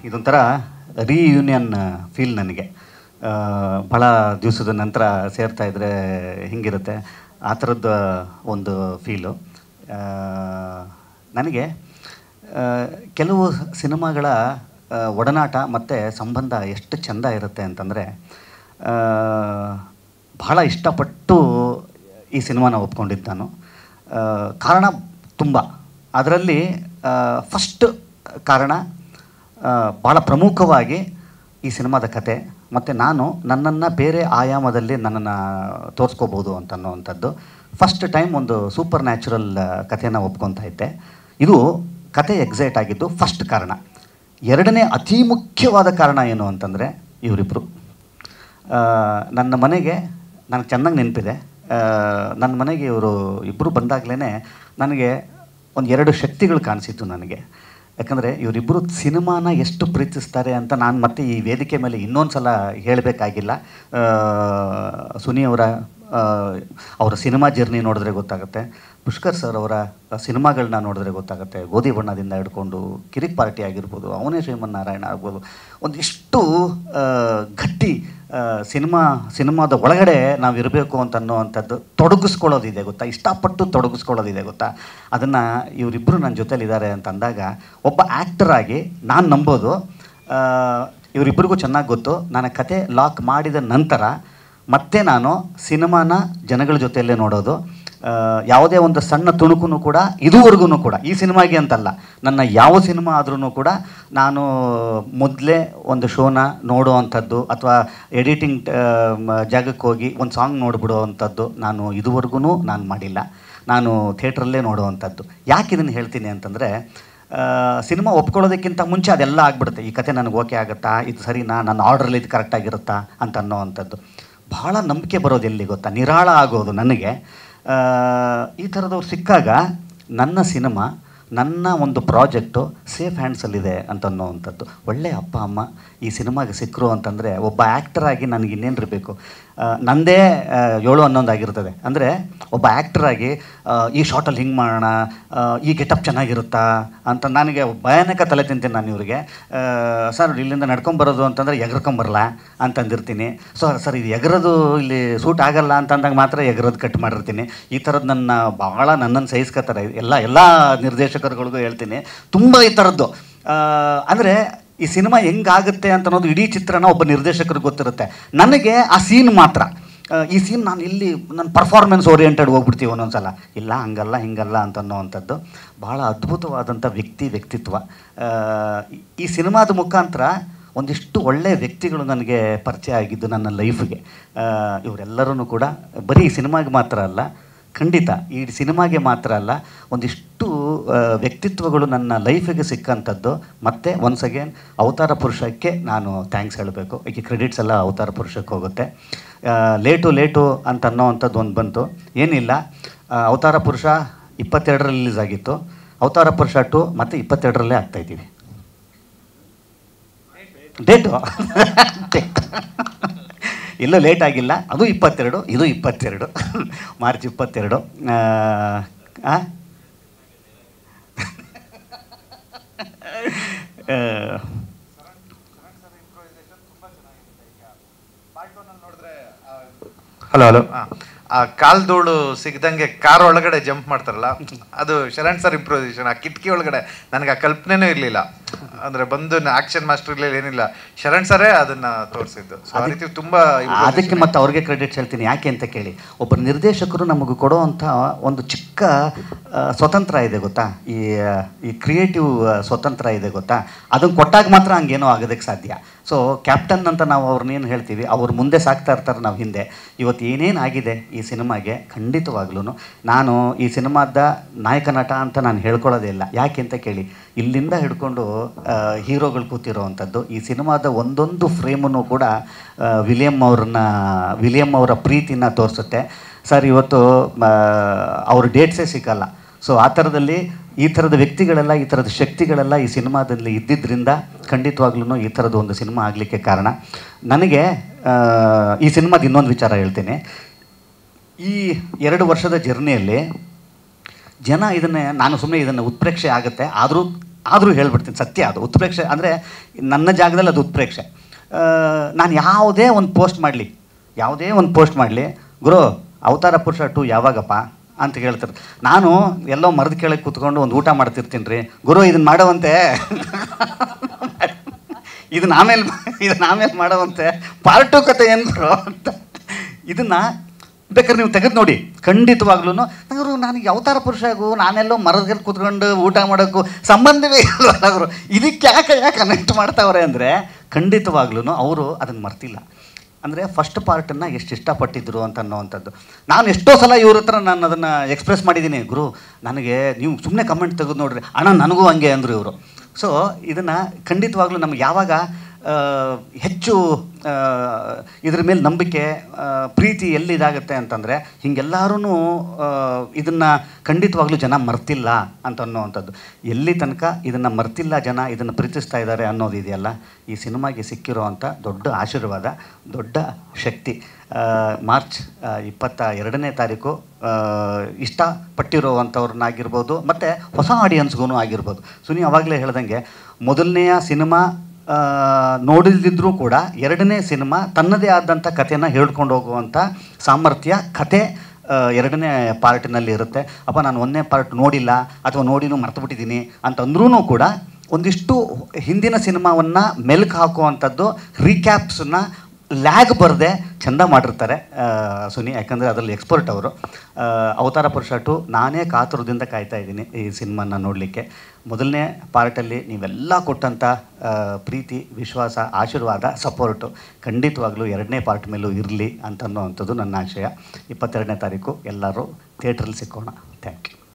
ಇದೊಂಥರ ರೀಯೂನಿಯನ್ ಫೀಲ್ ನನಗೆ. ಭಾಳ ದಿವಸದ ನಂತರ ಸೇರ್ತಾ ಇದ್ದರೆ ಹಿಂಗಿರುತ್ತೆ, ಆ ಥರದ್ದು ಒಂದು ಫೀಲು ನನಗೆ. ಕೆಲವು ಸಿನಿಮಾಗಳ ಒಡನಾಟ ಮತ್ತು ಸಂಬಂಧ ಎಷ್ಟು ಚೆಂದ ಇರುತ್ತೆ ಅಂತಂದರೆ, ಭಾಳ ಇಷ್ಟಪಟ್ಟು ಈ ಸಿನಿಮಾನ ಒಪ್ಕೊಂಡಿದ್ದು ನಾನು. ಕಾರಣ ತುಂಬ. ಅದರಲ್ಲಿ ಫಸ್ಟ್ ಕಾರಣ ಭಾಳ ಪ್ರಮುಖವಾಗಿ ಈ ಸಿನಿಮಾದ ಕತೆ, ಮತ್ತು ನಾನು ನನ್ನನ್ನು ಬೇರೆ ಆಯಾಮದಲ್ಲಿ ನನ್ನನ್ನು ತೋರಿಸ್ಕೋಬೋದು ಅಂತನ್ನುವಂಥದ್ದು. ಫಸ್ಟ್ ಟೈಮ್ ಒಂದು ಸೂಪರ್ ನ್ಯಾಚುರಲ್ ಕಥೆನ ಒಪ್ಕೊತಾ ಇದ್ದೆ. ಇದು ಕತೆ ಎಕ್ಸೈಟ್ ಆಗಿದ್ದು ಫಸ್ಟ್ ಕಾರಣ. ಎರಡನೇ ಅತಿ ಮುಖ್ಯವಾದ ಕಾರಣ ಏನು ಅಂತಂದರೆ, ಇವರಿಬ್ಬರು ನನ್ನ ಮನೆಗೆ ನನಗೆ ಚೆನ್ನಾಗಿ ನೆನಪಿದೆ. ನನ್ನ ಮನೆಗೆ ಇವರು ಇಬ್ಬರು ಬಂದಾಗಲೇ ನನಗೆ ಒಂದು ಎರಡು ಶಕ್ತಿಗಳು ಕಾಣಿಸಿತ್ತು ನನಗೆ. ಯಾಕಂದರೆ ಇವರಿಬ್ಬರು ಸಿನಿಮಾನ ಎಷ್ಟು ಪ್ರೀತಿಸ್ತಾರೆ ಅಂತ ನಾನು ಮತ್ತೆ ಈ ವೇದಿಕೆ ಮೇಲೆ ಇನ್ನೊಂದು ಸಲ ಹೇಳಬೇಕಾಗಿಲ್ಲ. ಸುನಿ ಅವರ ಸಿನಿಮಾ ಜರ್ನಿ ನೋಡಿದ್ರೆ ಗೊತ್ತಾಗುತ್ತೆ, ಪುಷ್ಕರ್ ಸರ್ ಅವರ ಸಿನಿಮಾಗಳನ್ನ ನೋಡಿದ್ರೆ ಗೊತ್ತಾಗುತ್ತೆ. ಗೋಧಿ ಬಣ್ಣದಿಂದ ಹಿಡ್ಕೊಂಡು ಕಿರಿಕ್ ಪಾರ್ಟಿ ಆಗಿರ್ಬೋದು, ಅವನೇ ಶ್ರೀಮನ್ನಾರಾಯಣ ಆಗ್ಬೋದು, ಒಂದಿಷ್ಟು ಗಟ್ಟಿ ಸಿನಿಮಾದ ಒಳಗಡೆ ನಾವು ಇರಬೇಕು ಅಂತನ್ನುವಂಥದ್ದು ತೊಡಗಿಸ್ಕೊಳ್ಳೋದಿದೆ ಗೊತ್ತಾ, ಇಷ್ಟಪಟ್ಟು ತೊಡಗಿಸ್ಕೊಳ್ಳೋದಿದೆ ಗೊತ್ತಾ. ಅದನ್ನು ಇವರಿಬ್ಬರು ನನ್ನ ಜೊತೆಲಿದ್ದಾರೆ ಅಂತ ಅಂದಾಗ ಒಬ್ಬ ಆ್ಯಕ್ಟರಾಗಿ ನಾನು ನಂಬೋದು. ಇವರಿಬ್ಬರಿಗೂ ಚೆನ್ನಾಗಿ ಗೊತ್ತು. ನಾನು ಕತೆ ಲಾಕ್ ಮಾಡಿದ ನಂತರ ಮತ್ತೆ ನಾನು ಸಿನಿಮಾನ ಜನಗಳ ಜೊತೆಯಲ್ಲೇ ನೋಡೋದು. ಯಾವುದೇ ಒಂದು ಸಣ್ಣ ತುಣುಕು ಕೂಡ ಇದುವರೆಗೂ ಕೂಡ, ಈ ಸಿನಿಮಾಗೆ ಅಂತಲ್ಲ, ನನ್ನ ಯಾವ ಸಿನಿಮಾ ಆದ್ರೂ ಕೂಡ ನಾನು ಮೊದಲೇ ಒಂದು ಶೋನ ನೋಡೋ ಅಂಥದ್ದು ಅಥವಾ ಎಡಿಟಿಂಗ್ ಜಾಗಕ್ಕೆ ಹೋಗಿ ಒಂದು ಸಾಂಗ್ ನೋಡಿಬಿಡೋ ಅಂಥದ್ದು ನಾನು ಇದುವರೆಗೂ ನಾನು ಮಾಡಿಲ್ಲ. ನಾನು ಥಿಯೇಟ್ರಲ್ಲೇ ನೋಡೋ ಅಂಥದ್ದು. ಯಾಕೆ ಇದನ್ನು ಹೇಳ್ತೀನಿ ಅಂತಂದರೆ, ಸಿನಿಮಾ ಒಪ್ಕೊಳ್ಳೋದಕ್ಕಿಂತ ಮುಂಚೆ ಅದೆಲ್ಲ ಆಗಿಬಿಡುತ್ತೆ. ಈ ಕತೆ ನನಗೆ ಓಕೆ ಆಗುತ್ತಾ, ಇದು ಸರಿನಾ, ನನ್ನ ಆರ್ಡ್ರಲ್ಲಿ ಇದು ಕರೆಕ್ಟಾಗಿರುತ್ತಾ ಅಂತ ಅನ್ನೋ ಅಂಥದ್ದು. ಭಾಳ ನಂಬಿಕೆ ಬರೋದು ಎಲ್ಲಿ ಗೊತ್ತಾ, ನಿರಾಳ ಆಗೋದು ನನಗೆ. ಈ ಥರದವ್ರು ಸಿಕ್ಕಾಗ ನನ್ನ ಸಿನಿಮಾ, ನನ್ನ ಒಂದು ಪ್ರಾಜೆಕ್ಟು ಸೇಫ್ ಹ್ಯಾಂಡ್ಸಲ್ಲಿದೆ ಅಂತನ್ನೋವಂಥದ್ದು. ಒಳ್ಳೆಯ ಅಪ್ಪ ಅಮ್ಮ ಈ ಸಿನಿಮಾಗೆ ಸಿಕ್ಕರು ಅಂತಂದರೆ ಒಬ್ಬ ಆ್ಯಕ್ಟರಾಗಿ ನನಗೆ ಇನ್ನೇನಿರಬೇಕು. ನನ್ನದೇ 7-11 ಆಗಿರ್ತದೆ. ಅಂದರೆ ಒಬ್ಬ ಆ್ಯಕ್ಟರಾಗಿ ಈ ಶಾರ್ಟಲ್ಲಿ ಹಿಂಗೆ ಮಾಡೋಣ, ಈ ಗೆಟಪ್ ಚೆನ್ನಾಗಿರುತ್ತಾ ಅಂತ ನನಗೆ ಭಯಾನಕ ತಲೆ ತಿಂತೀನಿ ನಾನು ಇವರಿಗೆ. ಸರ್ ಇಲ್ಲಿಂದ ನಡ್ಕೊಂಬರೋದು ಅಂತಂದರೆ ಎಗರ್ಕೊಂಬರಲ್ಲ ಅಂತಂದಿರ್ತೀನಿ. ಸರ್ ಇದು ಎಗರೋದು ಇಲ್ಲಿ ಸೂಟ್ ಆಗಲ್ಲ ಅಂತಂದಾಗ ಮಾತ್ರ ಎಗರೋದು ಕಟ್ ಮಾಡಿರ್ತೀನಿ. ಈ ಥರದ್ದು ನನ್ನನ್ನು ಸಹಿಸ್ಕೋತಾರೆ. ಎಲ್ಲ ನಿರ್ದೇಶಕರುಗಳಿಗೂ ಹೇಳ್ತೀನಿ, ತುಂಬ ಈ ಥರದ್ದು. ಅಂದರೆ ಈ ಸಿನಿಮಾ ಹೆಂಗಾಗುತ್ತೆ ಅಂತ ಅನ್ನೋದು ಇಡೀ ಚಿತ್ರನ ಒಬ್ಬ ನಿರ್ದೇಶಕರಿಗೆ ಗೊತ್ತಿರುತ್ತೆ. ನನಗೆ ಆ ಸೀನ್ ಮಾತ್ರ, ಈ ಸೀನ್ ನಾನು ಇಲ್ಲಿ ನನ್ನ ಪರ್ಫಾರ್ಮೆನ್ಸ್ ಓರಿಯೆಂಟೆಡ್ ಹೋಗ್ಬಿಡ್ತೀವಿ ಒಂದೊಂದು ಸಲ. ಇಲ್ಲ ಹಂಗಲ್ಲ ಹಿಂಗಲ್ಲ ಅಂತನ್ನೋವಂಥದ್ದು. ಭಾಳ ಅದ್ಭುತವಾದಂಥ ವ್ಯಕ್ತಿತ್ವ. ಈ ಸಿನಿಮಾದ ಮುಖಾಂತರ ಒಂದಿಷ್ಟು ಒಳ್ಳೆಯ ವ್ಯಕ್ತಿಗಳು ನನಗೆ ಪರಿಚಯ ಆಗಿದ್ದು ನನ್ನ ಲೈಫಿಗೆ. ಇವರೆಲ್ಲರೂ ಕೂಡ ಬರೀ ಸಿನಿಮಾಗೆ ಮಾತ್ರ ಅಲ್ಲ, ಖಂಡಿತ ಈ ಸಿನಿಮಾಗೆ ಮಾತ್ರ ಅಲ್ಲ, ಒಂದಿಷ್ಟು ವ್ಯಕ್ತಿತ್ವಗಳು ನನ್ನ ಲೈಫಿಗೆ ಸಿಕ್ಕಂಥದ್ದು. ಮತ್ತು ಒನ್ಸ್ ಅಗೇನ್ ಅವತಾರ ಪುರುಷಕ್ಕೆ ನಾನು ಥ್ಯಾಂಕ್ಸ್ ಹೇಳಬೇಕು. ಈಗ ಕ್ರೆಡಿಟ್ಸ್ ಎಲ್ಲ ಅವತಾರ ಪುರುಷಕ್ಕೆ ಹೋಗುತ್ತೆ. ಲೇಟು ಅಂತ ಅನ್ನೋವಂಥದ್ದು ಒಂದು ಬಂತು. ಏನಿಲ್ಲ, ಅವತಾರ ಪುರುಷ 22ರಲ್ಲಿ ರಿಲೀಸ್ ಆಗಿತ್ತು. ಅವತಾರ ಪುರುಷ 2 ಮತ್ತು 22ರಲ್ಲೇ ಆಗ್ತಾಯಿದ್ದೀವಿ. ಡೇಟು ಎಲ್ಲೂ ಲೇಟ್ ಆಗಿಲ್ಲ. ಅದು 22, ಇದು 22, ಮಾರ್ಚ್ 22. ಹಲೋ ಆ ಕಾಲ್ಧೂಳು ಸಿಗದಂಗೆ ಕಾರ್ ಒಳಗಡೆ ಜಂಪ್ ಮಾಡ್ತಾರಲ್ಲ, ಅದು ಶರಣ್ ಸರ್ ಇಂಪ್ರೂವೈಸೇಷನ್. ಆ ಕಿಟಕಿ ಒಳಗಡೆ ನನಗೆ ಆ ಕಲ್ಪನೆನೂ ಇರಲಿಲ್ಲ. ಅಂದರೆ ಬಂದು ಆ್ಯಕ್ಷನ್ ಮಾಸ್ಟರ್ ಇರಲಿಲ್ಲ, ಏನಿಲ್ಲ, ಶರಣ್ ಸರೇ ಅದನ್ನು ತೋರಿಸಿದ್ದು. ಸೊ ಆ ರೀತಿ ತುಂಬ ಅದಕ್ಕೆ ಮತ್ತು ಅವ್ರಿಗೆ ಕ್ರೆಡಿಟ್ಸ್ ಹೇಳ್ತೀನಿ. ಯಾಕೆ ಅಂತ ಕೇಳಿ, ಒಬ್ಬರು ನಿರ್ದೇಶಕರು ನಮಗೆ ಕೊಡೋವಂಥ ಒಂದು ಚಿಕ್ಕ ಸ್ವತಂತ್ರ ಇದೆ ಗೊತ್ತಾ, ಈ ಕ್ರಿಯೇಟಿವ್ ಸ್ವತಂತ್ರ ಇದೆ ಗೊತ್ತಾ. ಅದನ್ನು ಕೊಟ್ಟಾಗ ಮಾತ್ರ ಹಂಗೇನೋ ಆಗೋದಕ್ಕೆ ಸಾಧ್ಯ. ಸೊ ಕ್ಯಾಪ್ಟನ್ ಅಂತ ನಾವು ಅವ್ರನ್ನೇನು ಹೇಳ್ತೀವಿ, ಅವ್ರು ಮುಂದೆ ಸಾಕ್ತಾ ಇರ್ತಾರೆ, ನಾವು ಹಿಂದೆ. ಇವತ್ತು ಏನೇನು ಆಗಿದೆ ಈ ಸಿನಿಮಾಗೆ, ಖಂಡಿತವಾಗ್ಲೂ ನಾನು ಈ ಸಿನಿಮಾದ ನಾಯಕ ನಟ ಅಂತ ನಾನು ಹೇಳ್ಕೊಳ್ಳೋದೇ ಇಲ್ಲ. ಯಾಕೆ ಅಂತ ಕೇಳಿ, ಇಲ್ಲಿಂದ ಹಿಡ್ಕೊಂಡು ಹೀರೋಗಳು ಕೂತಿರೋವಂಥದ್ದು. ಈ ಸಿನಿಮಾದ ಒಂದೊಂದು ಫ್ರೇಮನ್ನು ಕೂಡ ವಿಲಿಯಮ್ ಅವರ ಪ್ರೀತಿನ ತೋರಿಸುತ್ತೆ. ಸರ್ ಇವತ್ತು ಅವ್ರ ಡೇಟ್ಸೇ ಸಿಕ್ಕಲ್ಲ. ಸೊ ಆ ಥರದಲ್ಲಿ ಈ ಥರದ ವ್ಯಕ್ತಿಗಳೆಲ್ಲ, ಈ ಥರದ ಶಕ್ತಿಗಳೆಲ್ಲ ಈ ಸಿನಿಮಾದಲ್ಲಿ ಇದ್ದಿದ್ದರಿಂದ ಖಂಡಿತವಾಗ್ಲೂ ಈ ಥರದ ಒಂದು ಸಿನಿಮಾ ಆಗಲಿಕ್ಕೆ ಕಾರಣ. ನನಗೆ ಈ ಸಿನಿಮಾದ ಇನ್ನೊಂದು ವಿಚಾರ ಹೇಳ್ತೀನಿ. ಈ 2 ವರ್ಷದ ಜರ್ನಿಯಲ್ಲಿ ಜನ ನಾನು ಸುಮ್ಮನೆ ಇದನ್ನು ಉತ್ಪ್ರೇಕ್ಷೆ ಆಗುತ್ತೆ, ಆದರೂ ಆದರೂ ಹೇಳ್ಬಿಡ್ತೀನಿ, ಸತ್ಯ ಅದು. ಉತ್ಪ್ರೇಕ್ಷೆ ಅಂದರೆ ನನ್ನ ಜಾಗದಲ್ಲಿ ಅದು ಉತ್ಪ್ರೇಕ್ಷೆ. ನಾನು ಯಾವುದೇ ಒಂದು ಪೋಸ್ಟ್ ಮಾಡಲಿ, ಗುರು ಅವತಾರ ಪುರುಷ 2 ಯಾವಾಗಪ್ಪ ಅಂತ ಕೇಳ್ತಾರೆ. ನಾನು ಎಲ್ಲೋ ಮರದ ಕೆಳಗೆ ಕೂತ್ಕೊಂಡು ಒಂದು ಊಟ ಮಾಡ್ತಿರ್ತೀನಿ ರೀ, ಗುರು ಇದನ್ನು ಮಾಡೋವಂತೆ ಇದನ್ನ ಆಮೇಲೆ ಮಾಡೋವಂತೆ ಪಾರ್ಟ್ 2 ಕತೆ ಏನು ಗುರು ಅಂತ. ಇದನ್ನು ಬೇಕಾದ್ರೆ ನೀವು ತೆಗೆದು ನೋಡಿ, ಖಂಡಿತವಾಗ್ಲೂ ನನಗೆ ಅವತಾರ ಪುರುಷಗೂ ನಾನೆಲ್ಲೋ ಮರದ ಕೂತ್ಕೊಂಡು ಊಟ ಮಾಡೋಕ್ಕೂ ಸಂಬಂಧವೇ ಇಲ್ಲವಲ್ಲ ಗುರು, ಇದಕ್ಕೆ ಯಾಕೆ ಕನೆಕ್ಟ್ ಮಾಡ್ತಾವ್ರೆ ಅಂದರೆ ಖಂಡಿತವಾಗ್ಲೂ ಅವರು ಅದನ್ನು ಮರ್ತಿಲ್ಲ. ಅಂದರೆ ಫಸ್ಟ್ ಪಾರ್ಟನ್ನು ಎಷ್ಟು ಇಷ್ಟಪಟ್ಟಿದ್ರು ಅಂತ ಅನ್ನೋವಂಥದ್ದು. ನಾನು ಎಷ್ಟೋ ಸಲ ಇವ್ರ ಹತ್ರ ನಾನು ಅದನ್ನು ಎಕ್ಸ್ಪ್ರೆಸ್ ಮಾಡಿದ್ದೀನಿ, ಗುರು ನನಗೆ ನೀವು ಸುಮ್ಮನೆ ಕಮೆಂಟ್ ತೆಗೆದು ನೋಡ್ರಿ ಅಣ್ಣ ನನಗೂ ಹಂಗೆ ಅಂದರು ಇವರು. ಸೊ ಇದನ್ನು ಖಂಡಿತವಾಗ್ಲೂ ನಮ್ಗೆ ಯಾವಾಗ ಹೆಚ್ಚು ಇದ್ರ ಮೇಲೆ ನಂಬಿಕೆ ಪ್ರೀತಿ ಎಲ್ಲಿದಾಗುತ್ತೆ ಅಂತಂದರೆ ಹೀಗೆಲ್ಲರೂ ಇದನ್ನು ಖಂಡಿತವಾಗ್ಲೂ ಜನ ಮರ್ತಿಲ್ಲ ಅಂತ ಅನ್ನೋವಂಥದ್ದು. ಎಲ್ಲಿ ತನಕ ಇದನ್ನು ಮರ್ತಿಲ್ಲ ಜನ, ಇದನ್ನು ಪ್ರೀತಿಸ್ತಾ ಇದ್ದಾರೆ ಅನ್ನೋದಿದೆಯಲ್ಲ, ಈ ಸಿನಿಮಾಗೆ ಸಿಕ್ಕಿರೋವಂಥ ದೊಡ್ಡ ಆಶೀರ್ವಾದ, ದೊಡ್ಡ ಶಕ್ತಿ. ಮಾರ್ಚ್ 22ನೇ ತಾರೀಕು ಇಷ್ಟಪಟ್ಟಿರೋವಂಥವ್ರನ್ನಾಗಿರ್ಬೋದು ಮತ್ತು ಹೊಸ ಆಡಿಯನ್ಸ್ಗೂ ಆಗಿರ್ಬೋದು. ಸುನಿ ಅವಾಗಲೇ ಹೇಳ್ದಂಗೆ ಮೊದಲನೆಯ ಸಿನಿಮಾ ನೋಡಿಲ್ದಿದ್ರೂ ಕೂಡ 2ನೇ ಸಿನಿಮಾ ತನ್ನದೇ ಆದಂಥ ಕಥೆನ ಹೇಳ್ಕೊಂಡು ಹೋಗುವಂಥ ಸಾಮರ್ಥ್ಯ ಕತೆ 2ನೇ ಪಾರ್ಟಿನಲ್ಲಿ ಇರುತ್ತೆ. ಅಪ್ಪ ನಾನು 1ನೇ ಪಾರ್ಟ್ ನೋಡಿಲ್ಲ ಅಥವಾ ನೋಡಿನೂ ಮರ್ತುಬಿಟ್ಟಿದ್ದೀನಿ ಅಂತಂದ್ರೂ ಕೂಡ ಒಂದಿಷ್ಟು ಹಿಂದಿನ ಸಿನಿಮಾವನ್ನು ಮೆಲ್ಕು ಹಾಕುವಂಥದ್ದು, ರೀಕ್ಯಾಪ್ಸನ್ನು ಲ್ಯಾಗ್ ಬರದೆ ಚೆಂದ ಮಾಡಿರ್ತಾರೆ ಸುನಿ. ಯಾಕಂದರೆ ಅದರಲ್ಲಿ ಎಕ್ಸ್ಪರ್ಟ್ ಅವರು. ಅವತಾರ ಪುರುಷ 2 ನಾನೇ ಕಾತುರದಿಂದ ಕಾಯ್ತಾ ಇದ್ದೀನಿ ಈ ಸಿನಿಮಾನ ನೋಡಲಿಕ್ಕೆ. ಮೊದಲನೇ ಪಾರ್ಟಲ್ಲಿ ನೀವೆಲ್ಲ ಕೊಟ್ಟಂಥ ಪ್ರೀತಿ, ವಿಶ್ವಾಸ, ಆಶೀರ್ವಾದ, ಸಪೋರ್ಟು ಖಂಡಿತವಾಗ್ಲೂ 2ನೇ ಪಾರ್ಟ್ ಮೇಲೂ ಇರಲಿ ಅಂತನ್ನೋವಂಥದ್ದು ನನ್ನ ಆಶಯ. 22ನೇ ತಾರೀಕು ಎಲ್ಲರೂ ಥಿಯೇಟ್ರಲ್ಲಿ ಸಿಕ್ಕೋಣ. Thank you.